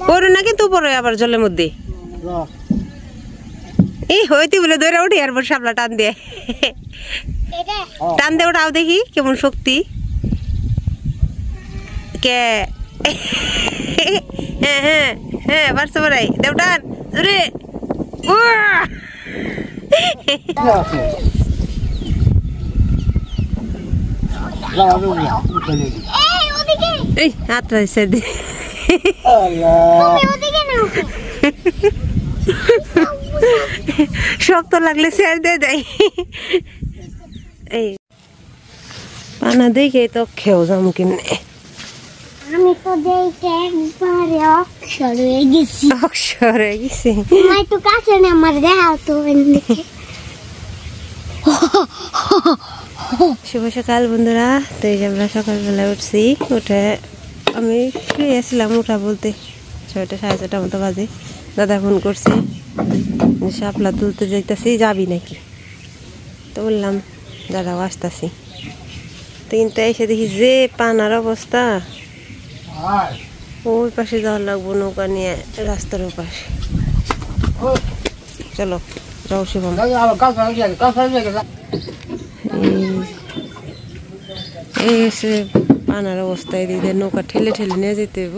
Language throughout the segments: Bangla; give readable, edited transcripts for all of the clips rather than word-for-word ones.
পড়ো না কিন্তু পড়ো আবার জলের মধ্যে এই হইতে বলে ধরে উঠি আর শাপলা টান দিয়ে টান দিয়ে ওঠাও দেখি কেমন শক্তি কে হ্যাঁ হ্যাঁ হ্যাঁ বাড়ছে বড়াই দেও টান রে এই হাতটা সেদি শক্ত লাগলে ছেড়ে দিয়ে দেয় এই পানা দেখে তো খেয়েও যাবো কিনে আমি তো দেখে একবারে অক্ষর হয়ে গেছি একটু কাছে না আমার দেখাও তো শুভ সকাল বন্ধুরা। তো এই যে আমরা সকালবেলা উঠছি, উঠে আমি শুয়েছিলাম উঠা বলতে 6টা 6:30 মতো বাজে। দাদা ফোন করছে শাপলা তুলতে যাইতেছি, যাবি নাকি? তো বললাম দাদাও আসতেছি। তো কিন্তু এসে দেখি যে পানার অবস্থা, ওই পাশে যাওয়ার লাগবো নৌকা নিয়ে রাস্তার ওপাশে। চলো যাও শিবম। এই এসে পানার অবস্থা, এদিকে নৌকা ঠেলে ঠেলে নিয়ে যেতে হইব।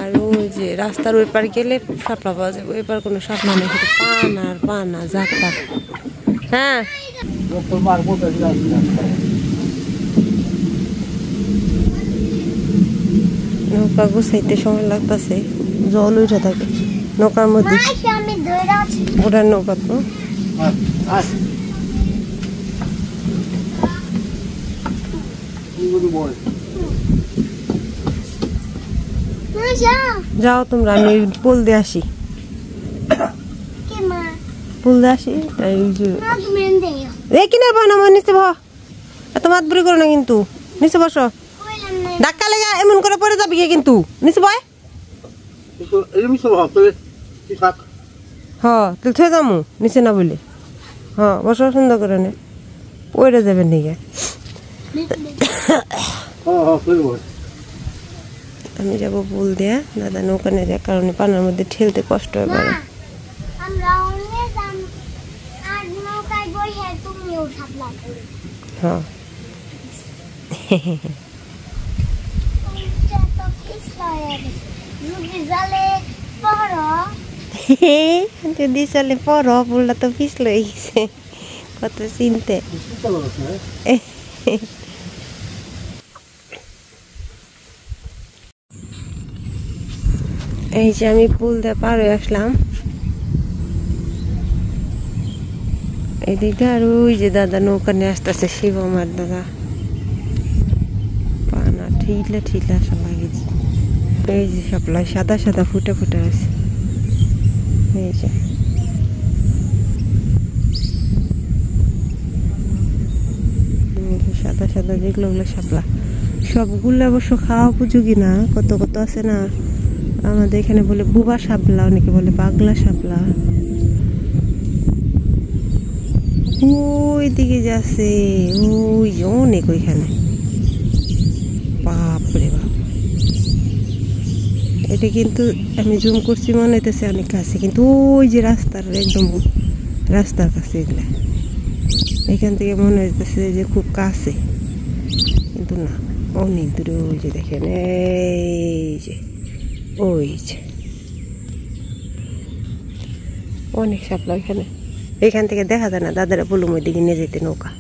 আর ওই যে রাস্তার ওই পার গেলে শাপলা পাওয়া যাবে, ওই পার কোনো শাপলা নেই, শুধু পানা আর পানা যাত্রা। হ্যাঁ নৌকা গুছাইতে সময় লাগতেছে, জল উঠে থাকে নৌকার মধ্যে। ওটার নৌকা তো যাও তোমরা, আমি পুল দিয়ে আসি, পুল দিয়ে আসি। কিনে বয় না, নিচে ভ, এত মাত বুড়ি করো না কিন্তু, নিচে বসো। ধাক্কা লেগে এমন করে পড়ে যাবি কিন্তু, নিচে বয়। হ্যাঁ তাহলে থয়ে যাবো নিচে না বলে। হ্যাঁ বসো সুন্দর করে, নে পড়ে যাবেন নাকি। আমি যাবো পুল দিয়ে, দাদা নৌকা নিয়ে যায়, কারণ পানার মধ্যে ঠেলতে কষ্ট হয় পারে। হ্যাঁ যদি চলে পড়, পুলটা তো পিছলে গেছে, কত চিনতে। এই যে আমি পুল দিয়ে পার হয়ে আসলাম এদিকে। আর ওই যে দাদা নৌকা নিয়ে আসতেছে, শিবম আর দাদা। পানা ঠিলা ঠিলা সব লাগিয়েছে, এই যে শাপলা সাদা সাদা ফুটে ফুটে আছে। এই যে সাদা সাদা যেগুলো ওগুলো শাপলা, সবগুলো অবশ্য খাওয়া উপযোগী না, কত কত আছে না। আমাদের এখানে বলে বুবা শাপলা, অনেকে বলে পাগলা শাপলা। ওই দিকে যাচ্ছে, ওই অনেক ওইখানে, বাপরে বাপ। এটা কিন্তু আমি জুম করছি মনে হইতেছে অনেক কাছে, কিন্তু ওই যে রাস্তার একদম রাস্তার কাছে এগুলা, এখান থেকে মনে হইতেছে যে খুব কাছে, কিন্তু না, অনেক দূরে। ওই যে দেখেন, এই যে ওই যে অনেক শাপলা এখানে, এখান থেকে দেখা যায় না। দাদারা বলুম ওই দিকে নিয়ে যেতে নৌকা।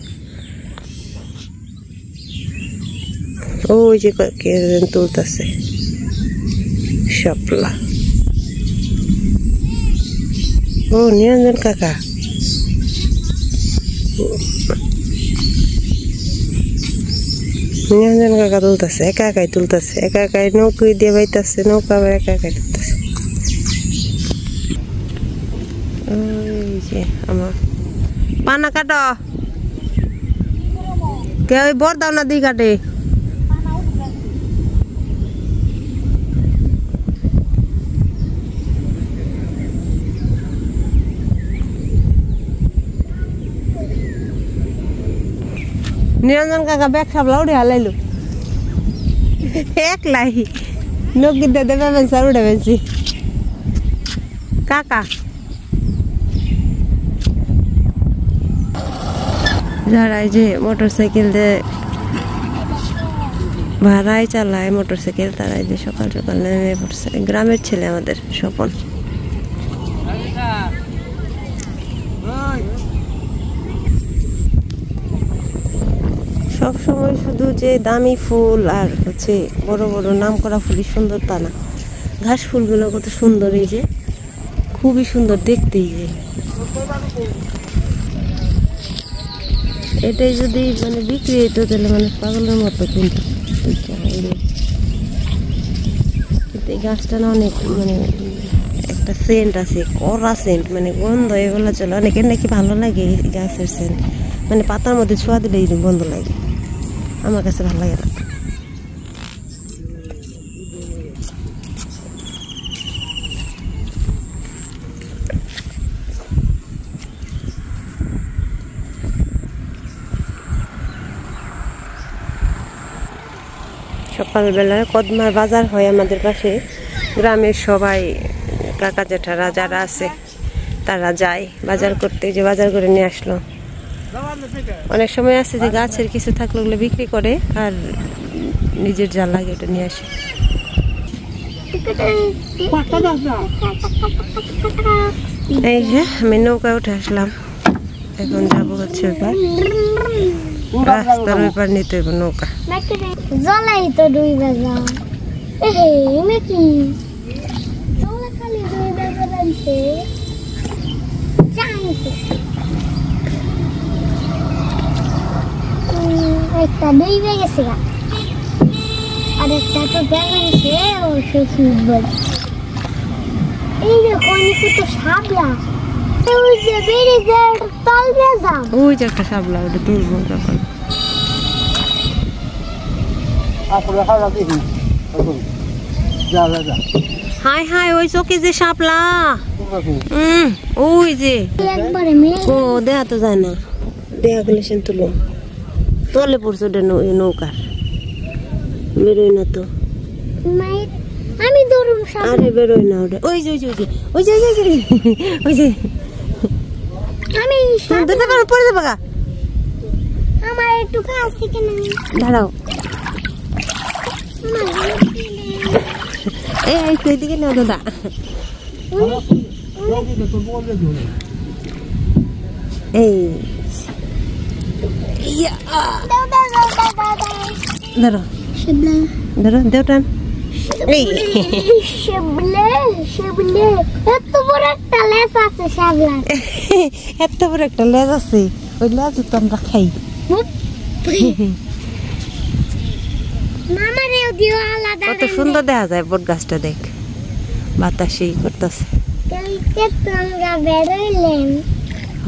ওই যে কে তুলতেছে শাপলা। ও নিরঞ্জন কাকা, নিরঞ্জন কাকা তুলতেছে, একা একাই তুলতেছে, একা একাই নৌকা দিয়ে বাইতেছে, নৌকা আবার একা একাই তুলতেছে। ওই যে আমার পানা কাটো, কে ওই বর দাও না দিয়ে কাটে। নিরঞ্জন কাকা ব্যাগ সাবলা উঠে হালাইলো একলাই। নকি দে দেবেন স্যার উঠে বেশি কাকা যারা এই যে মোটরসাইকেল দিয়ে ভাড়ায় চালায় মোটরসাইকেল তারা এই যে সকাল সকাল নেমে পড়ছে গ্রামের ছেলে আমাদের স্বপন সবসময় শুধু যে দামি ফুল আর হচ্ছে বড় বড় নাম করা ফুলই সুন্দর তা না ঘাস ফুলগুলো কত সুন্দর এই যে খুবই সুন্দর দেখতেই যে এটাই যদি মানে বিক্রি হইতো তাহলে মানুষ পাগলের মতো কিন্তু এই গাছটা না অনেক মানে একটা সেন্ট আছে কড়া সেন্ট মানে গন্ধ এগুলো চলে অনেকের নাকি ভালো লাগে এই গাছের সেন্ট মানে পাতার মধ্যে ছোঁয়া দিলে গন্ধ লাগে আমার কাছে ভালো লাগে না সকালবেলা কদমার বাজার হয় আমাদের পাশে গ্রামের সবাই কাকা জেঠারা যারা আছে তারা যায় বাজার করতে যে বাজার করে নিয়ে আসলো অনেক সময় আছে যে গাছের কিছু থাকলে ওগুলো বিক্রি করে আর নিজের যা লাগে ওটা নিয়ে আসে এই যে আমি নৌকা উঠে আসলাম এখন যাবো হচ্ছে ওইবার রাস্তার ওইবার নিতে হইব নৌকা জলাই তো দুই বাজা নাকি জলা খালি দুই বাজা রাখছে একটা দুই বেগে গেছে আর একটা তো দেখাচ্ছে ও শ্বশুর বাড়ি এই দেখো অনেক তো সাবলা ওই যে বেড়ে যায় তল ভেজা ওই যে একটা সাবলা ওটা তুলবো যখন হাই হাই ওই চোখে যে সাপলা ওই যে একবারে ও দেখা তো যায় না দেখা গেলে সে তুলো তলে পড়ছে ওটা নৌকার বেরোয় না তো আমি ধরুন আরে বেরোয় না ওটা ওই যে ওই যে ওই যে ওই যে ওই যে আমি পড়ে যাবো গা আমার একটু কাছ থেকে দাঁড়াও এই কই দিকে না দাদা এই ধরো ধরো দেওটান এত বড় একটা লেজ আছে শাবলা এত বড় একটা লেজ আছে ওই লেজ তো আমরা খাই কত সুন্দর দেখা যায় বট গাছটা দেখ বাতাসেই করতেছে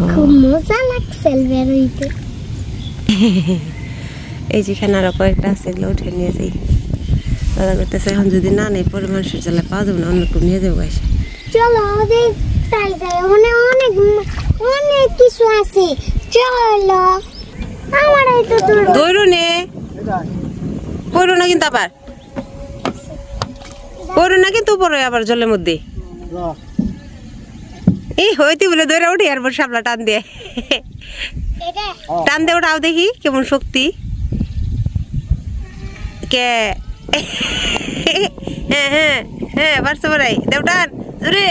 খুব মজা লাগছে বেরোইতে এই যেখানে আরো কয়েকটা আছে এগুলো উঠে নিয়ে যাই দাদা করতেছে এখন যদি না নেই পরে মানুষের জ্বালা পাওয়া যাবে না অন্য কেউ নিয়ে যাবো এসে চলো তাই অনেক অনেক অনেক কিছু আছে চলো আমার এই তো দৌড়ো নে পড়ো না কিন্তু আবার পড়ো না কিন্তু পড়ো আবার জলের মধ্যে এই হইতে বলে দৌড়ে উঠে আর সাবলা টান দিয়ে টান দিয়ে ওঠাও দেখি কেমন শক্তি কে হ্যাঁ হ্যাঁ হ্যাঁ পারছো বড়াই দেও টান রে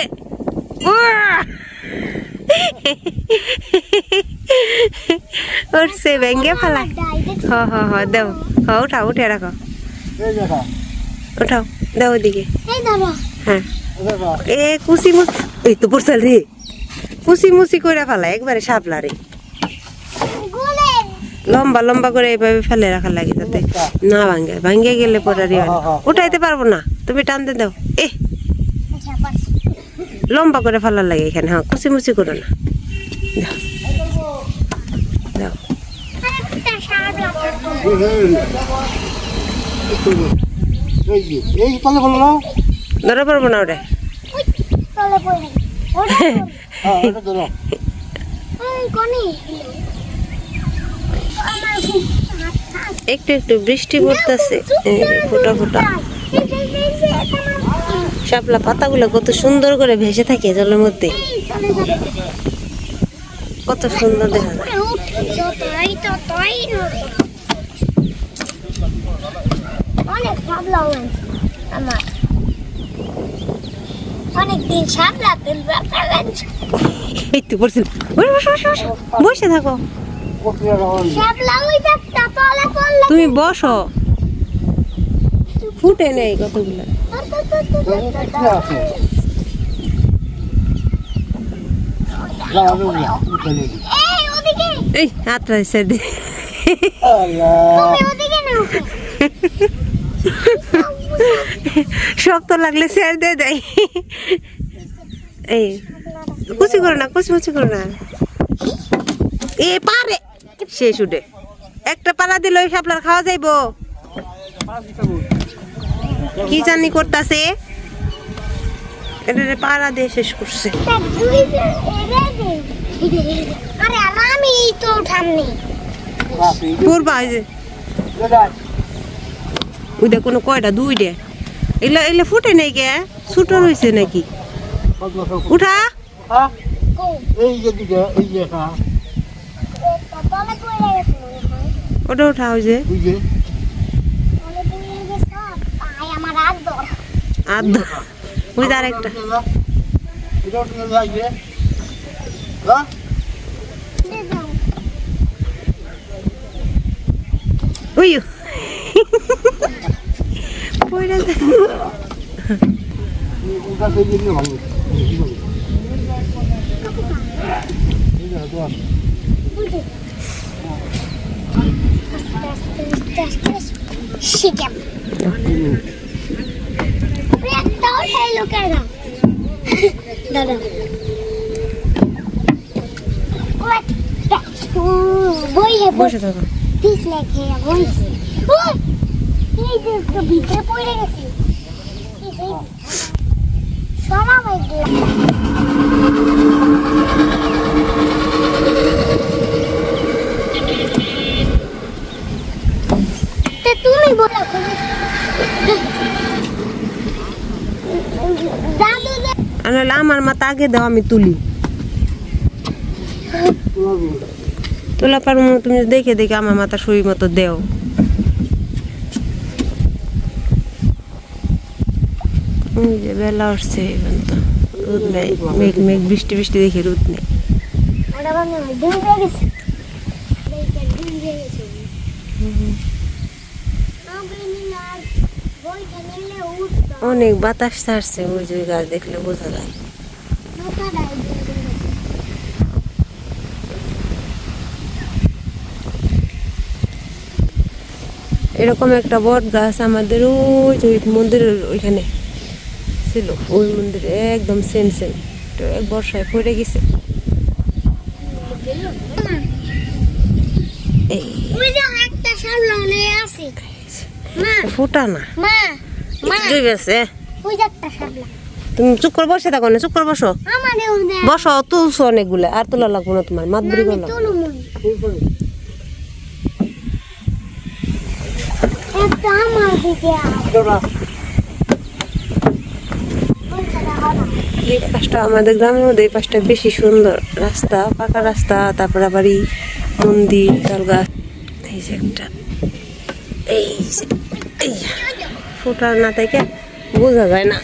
উঠছে ভেঙ্গে ফেলায় হ দেও উঠাও উঠে রাখো উঠাও দেও ওদিকে হ্যাঁ এ কুচি মুচি এই তো পড়ছাল রে কুচি মুচি করে ফেলায় একবারে সাপলা রে লম্বা লম্বা করে এইভাবে ফেলে রাখা লাগে যাতে না ভাঙ্গে ভাঙ্গে গেলে পরে উঠাইতে পারবো না তুমি টানতে দাও এ লম্বা করে ফেলার লাগে এখানে হ্যাঁ কুচি মুচি করো না দাও ধরা পারবো না ওটা একটু একটু বৃষ্টি পড়তেছে ফোটা ফোটা শাপলা পাতাগুলো কত সুন্দর করে ভেসে থাকে জলের মধ্যে, কত সুন্দর দেখা যায়। অনেক শাপলা হয়েছে আমার, অনেকদিন শাপলা তুলবে। এই তো পড়ছিল, বসে থাকো, তুমি বসো, ফুটে নেই কতগুলো। এই হাতটা ছেড়ে দে, শক্ত লাগলে ছেড়ে দে দেয়। এই কুচি করো না, কুচি করো না, এ পারে শেষ উঠে একটা পাড়া দিল ওই শাপলার খাওয়া যাইব। কি জানি করতেছে, এটা পাড়া দিয়ে শেষ করছে। ওইটা কোনো কয়টা, দুইটা, এগুলা এগুলা ফুটে নেই কে, ছোট রয়েছে নাকি? উঠা ওটা উঠা হয়েছে, আর একটা ওই বসে থাকো। ভিতরে পড়ে গেছে তুমি বলো আমার মাথা আগে দাও, আমি তুলি, তোলা পার তুমি দেখে দেখে আমার মাথা সই মতো দেও। বেলা উঠছে, রোদ নেই, মেঘ মেঘ বৃষ্টি বৃষ্টি দেখে রোদ নেই। অনেক বাতাস ছাড়ছে, ওই যে গাছ দেখলে বোঝা যায়। এরকম একটা বট গাছ আমাদের ওই যে মন্দিরের ওইখানে ছিল, ওই মন্দিরে একদম সেম সেম, এক বর্ষায় পড়ে গেছে। ফুটা না, তুমি চুপ করে বসে থাকো না, চুপ করে বসো, বসো, তুলছো অনেকগুলো, আর তোলা লাগবো না তোমার, মাতবুরি গুলো। এই পাশটা আমাদের গ্রামের মধ্যে, এই পাশটা বেশি সুন্দর রাস্তা, পাকা রাস্তা, তারপর আবার মন্দির, তাল গাছ। এই যে একটা, এই ফুটার না থেকে বোঝা যায় না,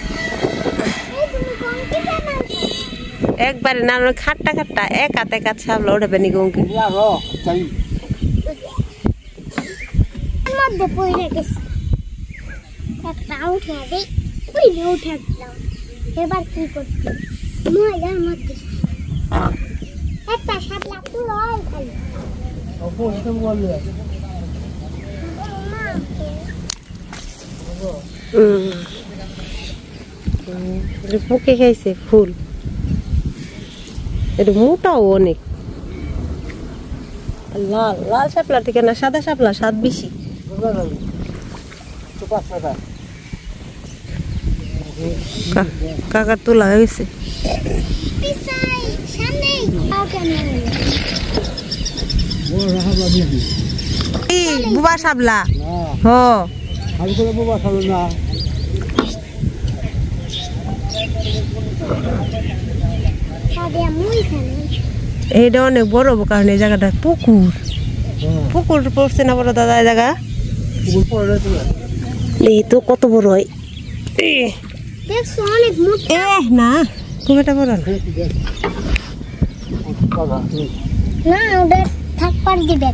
একবারে না খাট্টা খাট্টা, এক হাতে কাজ সামলা ওঠাবে নি গঙ্কি। এবার কি করছি, ময়দার মধ্যে একটা শাপলা পুরো খালি ফুকে খাইছে ফুল, এটা মোটাও অনেক। লাল লাল শাপলা থেকে না সাদা শাপলা স্বাদ বেশি। কাকার তোলা হয়ে গেছে, বুবা শাপলা, হ এইটা অনেক বড় কারণ এই জায়গাটা পুকুর পুকুর পড়ছে না বড় দাদা এই জায়গা এই তো কত বড় হয় না খুব একটা বড় না ওদের থাকবার দিবে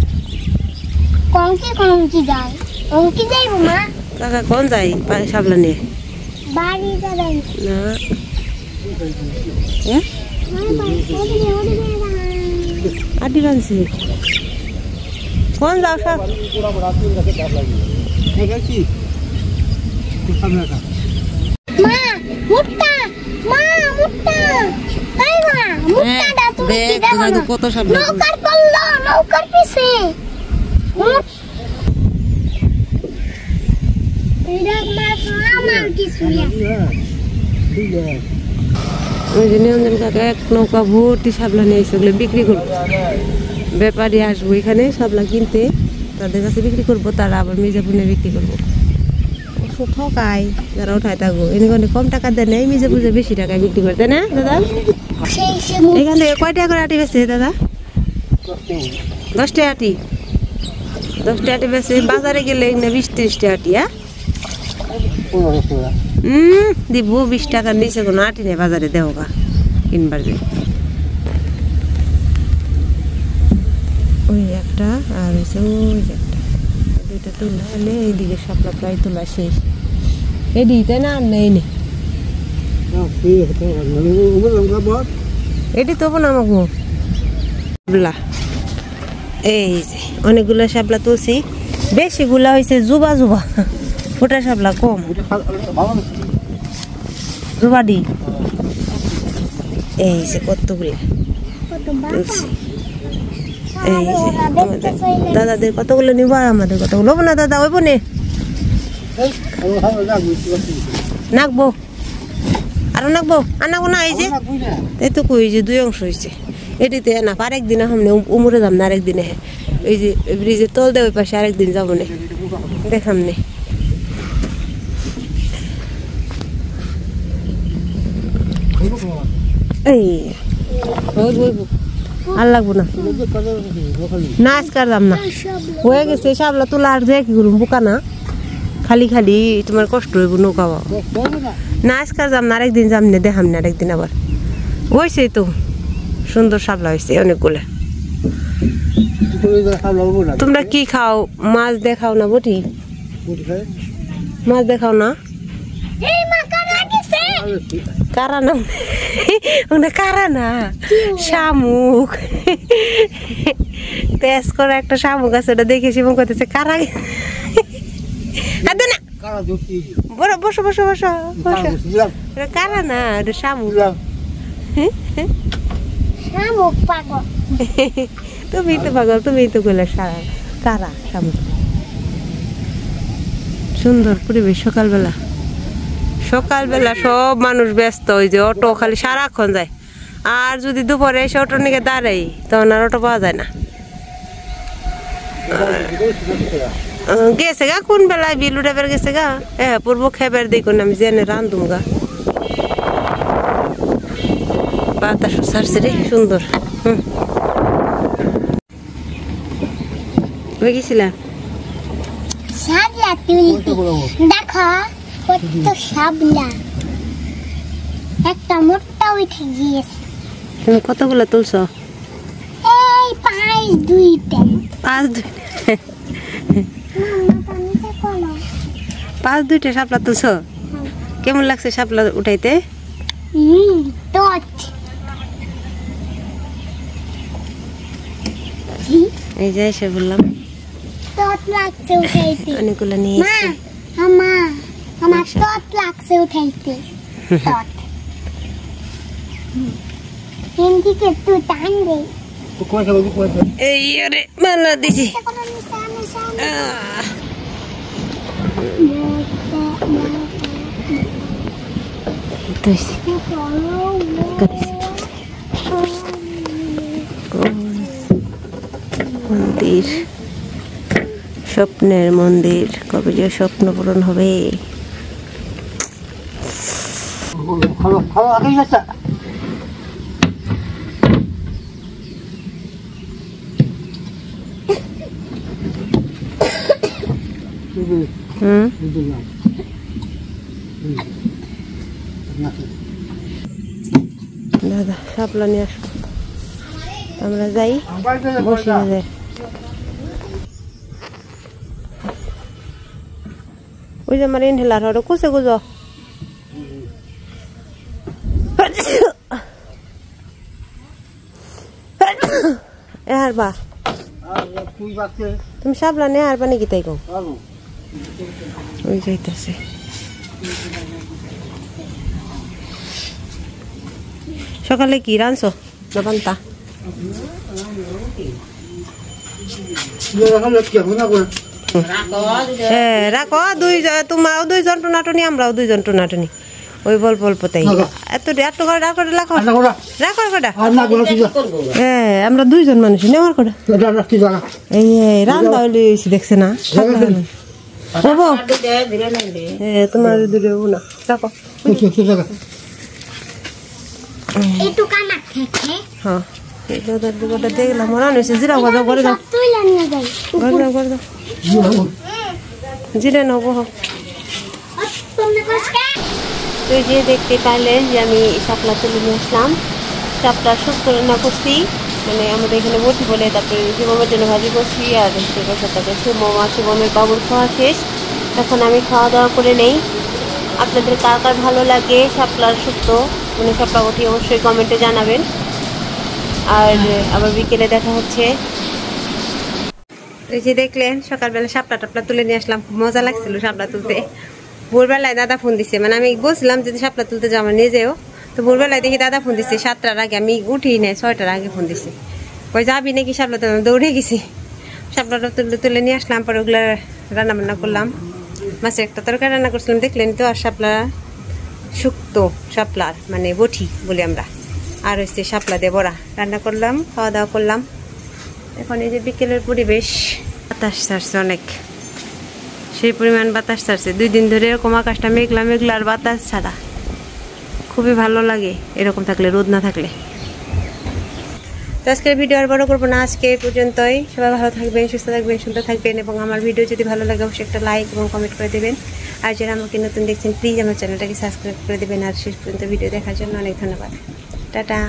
কঙ্কি যায় অঙ্কি যাইব মা কাকা কোন যাই সাবলা নিয়ে বাড়ি যাবেন না আদি বানছি কোন যাও সব মা মুট্টা তাই মা মুট্টাটা তুমি কি দেখো না কত সাবলা নৌকার কল্লো নৌকার পিছে এটা মাছ আমার কিছু ওই যে নিরঞ্জন কাকা এক নৌকা ভর্তি সাবলা নিয়ে এসে ওগুলো বিক্রি করবো ব্যাপারী আসবো এখানে সাবলা কিনতে তাদের কাছে বিক্রি করবো তারা আবার মির্জাপুরে বিক্রি করবো ঠকাই যারা উঠায় থাকবো এখানে কম টাকা দেয় নেই মির্জাপুরে বেশি টাকায় বিক্রি করে তাই না দাদা এখানে কয় টাকা করে আটি বেচছে দাদা 10 টাকা আটি 10 টাকা আটি বেচে বাজারে গেলে 20-30 টাকা আটি হ্যাঁ দিব 20 টাকার নিচে কোনো আটি নেই বাজারে দেওয়া গা কিনবার যে ওই একটা আর হচ্ছে ওই যে একটা দুইটা তোলা হলে এইদিকে সাপলা প্রায় তোলা শেষ এদিকে তাই না আর নেই নে এটি তবু নামাবো সাপলা এই যে অনেকগুলো সাপলা তুলছি বেশিগুলা হয়েছে জুবা ফোটা সাপলা কম জুবাডি এই যে কতগুলা তুলছি এই যে আমাদের দাদাদের কতগুলো নিব আর আমাদের কতগুলো না দাদা ওই বোনে নাকবো আরো নাকবো আর নাকবো না এই যে এই তো কই যে 2 অংশ হয়েছে এটিতে না আরেকদিন সামনে উমরে যাম না আরেকদিনে এই যে ব্রিজের তল দেওয়ার পাশে আরেকদিন যাবো না দেখাম নে এই আর লাগবো না না আজকার দাম না হয়ে গেছে সাবলা তোলা আর যে কি করুম বোকা না খালি তোমার কষ্ট হইব নৌকা না আজকার যাম না আরেকদিন যাম না দেখাম না আরেকদিন আবার হয়েছে তো সুন্দর সাবলা হয়েছে অনেকগুলো তোমরা কি খাও মাছ দেখাও না বটি মাছ দেখাও না কারা না কারা না শামুক তেজ করে একটা শামুক আছে ওটা দেখে শিবম করতেছে কারা বসো বসো বসো বসো কারা না ওটা শামুক তুমি তো পাগল তুমি তো গেলে কারা শামুক সুন্দর পরিবেশ সকালবেলা সব মানুষ ব্যস্ত ওই যে অটো খালি সারাক্ষণ যায় আর যদি দুপুরে এসে অটো নিয়ে দাঁড়াই তখন আর অটো পাওয়া যায় না গেছে গা কোন বেলায় বিল উঠাবার গেছে গা পূর্ব খেবার দেখুন আমি জেনে রান্ধুম গা বাতাস ছাড়ছে রে সুন্দর হয়ে গেছিলাম দেখো কত সাবলা একটা মোট্টা উঠে গিয়েছে তুমি কতগুলো তুলছো এই 5-2টা 5-2টা শাপলা তুলছো কেমন লাগছে শাপলা উঠাইতে এই যে এসে বললাম লাগছে উঠাইতে অনেকগুলো নিয়ে আমার টট লাগছে উঠাইতে হিন্দিকে তুই টান দে এই আরে মালা দিছি মন্দির স্বপ্নের মন্দির কবে যে স্বপ্ন পূরণ হবে ভালো ভালো আগে যাচ্ছে দাদা শাপলা নিয়ে আসবো আমরা যাই বসে যাই ওই যে আমার ইনহেলার হলো কুসে গুজো এ হারবা তুমি শাপলা নিয়ে হারবা নাকি তাই কো ওই যাইতেছে সকালে কি রাঁধছো না পান্তা হ্যাঁ রাখো তোমারও দুইজন টুনাটুনি আমরাও দুইজন টুনাটুনি ওই বল্প অল্প তাই এত এত করে রাখো রাখো রাখো কটা হ্যাঁ আমরা দুইজন মানুষ নেওয়ার কটা এই রান্না হইলে দেখছে না হবো তোমার দূরে না রাখো হ্যাঁ দেখলাম মনে হয়েছে জিরা ভাজা করে দাও করে দাও জিরে নেবো তুই যে দেখতে পারলেন যে আমি শাপলা তুলে নিয়ে আসলাম শাপলা শুক্তো রান্না করছি মানে আমাদের এখানে বটি বলে তারপরে শিবমের জন্য ভাজি করছি আর তারপরে শিবমের বাবুর খাওয়া শেষ তখন আমি খাওয়া দাওয়া করে নেই আপনাদের কার কার ভালো লাগে শাপলার শুক্তো মানে শাপলা বটি অবশ্যই কমেন্টে জানাবেন আর আবার বিকেলে দেখা হচ্ছে এই যে দেখলেন সকালবেলা শাপলা টাপলা তুলে নিয়ে আসলাম খুব মজা লাগছিল শাপলা তুলতে ভোরবেলায় দাদা ফোন দিচ্ছে মানে আমি বলছিলাম যদি শাপলা তুলতে যাও আমার নিয়ে যেও তো ভোরবেলায় দেখি দাদা ফোন দিচ্ছে 7টার আগে আমি উঠি নাই 6টার আগে ফোন দিচ্ছে কই যাবি নাকি শাপলা তুলে দৌড়ে গেছি শাপলাটা তুলে নিয়ে আসলাম পরে ওগুলো রান্না বান্না করলাম মাছের একটা তরকারি রান্না করছিলাম দেখলেন তো আর শাপলা শুক্তো শাপলার মানে বটি বলি আমরা আর হচ্ছে শাপলা দিয়ে বড়া রান্না করলাম খাওয়া দাওয়া করলাম এখন এই যে বিকেলের পরিবেশ বাতাস ছাড়ছে অনেক সেই পরিমাণ বাতাস ছাড়ছে 2 দিন ধরে এরকম আকাশটা মেঘলা মেঘলা আর বাতাস ছাড়া খুবই ভালো লাগে এরকম থাকলে রোদ না থাকলে তো আজকের ভিডিও আর বড় করবো না আজকে এই পর্যন্তই সবাই ভালো থাকবেন সুস্থ থাকবেন সুন্দর থাকবেন এবং আমার ভিডিও যদি ভালো লাগে অবশ্যই একটা লাইক এবং কমেন্ট করে দেবেন আর যারা আমাকে নতুন দেখছেন প্লিজ আমার চ্যানেলটাকে সাবস্ক্রাইব করে দেবেন আর শেষ পর্যন্ত ভিডিও দেখার জন্য অনেক ধন্যবাদ টাটা।